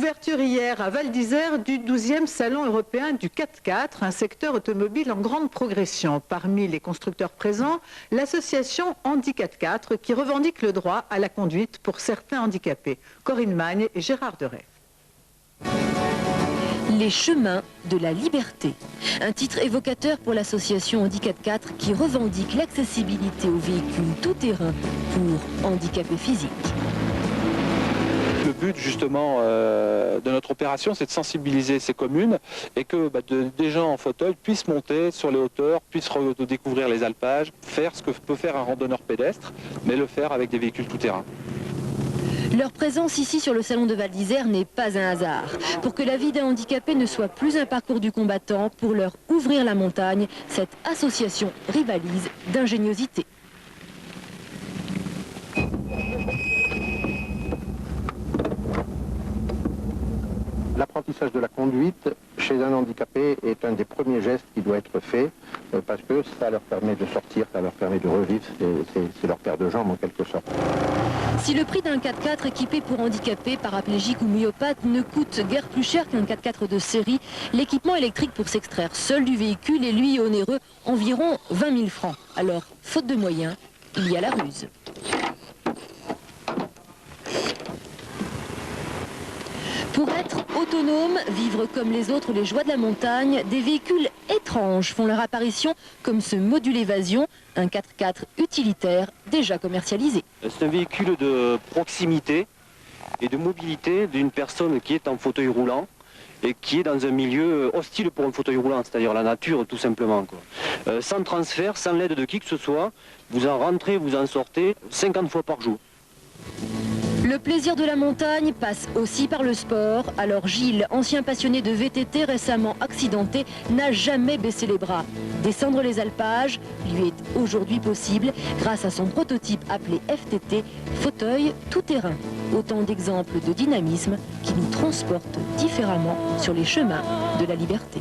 Ouverture hier à Val d'Isère du 12e Salon européen du 4x4, un secteur automobile en grande progression. Parmi les constructeurs présents, l'association Handi 4x4 qui revendique le droit à la conduite pour certains handicapés. Corinne Magne et Gérard Deray. Les chemins de la liberté. Un titre évocateur pour l'association Handi 4x4 qui revendique l'accessibilité aux véhicules tout-terrain pour handicapés physiques. Le but justement de notre opération, c'est de sensibiliser ces communes et que des gens en fauteuil puissent monter sur les hauteurs, puissent découvrir les alpages, faire ce que peut faire un randonneur pédestre, mais le faire avec des véhicules tout-terrain. Leur présence ici sur le salon de Val d'Isère n'est pas un hasard. Pour que la vie d'un handicapé ne soit plus un parcours du combattant, pour leur ouvrir la montagne, cette association rivalise d'ingéniosité. L'apprentissage de la conduite chez un handicapé est un des premiers gestes qui doit être fait parce que ça leur permet de sortir, ça leur permet de revivre, c'est leur paire de jambes en quelque sorte. Si le prix d'un 4x4 équipé pour handicapés, paraplégiques ou myopathes ne coûte guère plus cher qu'un 4x4 de série, l'équipement électrique pour s'extraire seul du véhicule est lui onéreux, environ 20 000 francs. Alors, faute de moyens, il y a la ruse. Pour être autonome, vivre comme les autres les joies de la montagne, des véhicules étranges font leur apparition comme ce module évasion, un 4x4 utilitaire déjà commercialisé. C'est un véhicule de proximité et de mobilité d'une personne qui est en fauteuil roulant et qui est dans un milieu hostile pour un fauteuil roulant, c'est-à-dire la nature tout simplement, quoi. Sans transfert, sans l'aide de qui que ce soit, vous en rentrez, vous en sortez 50 fois par jour. Le plaisir de la montagne passe aussi par le sport. Alors Gilles, ancien passionné de VTT récemment accidenté, n'a jamais baissé les bras. Descendre les alpages lui est aujourd'hui possible grâce à son prototype appelé FTT, fauteuil tout-terrain. Autant d'exemples de dynamisme qui nous transportent différemment sur les chemins de la liberté.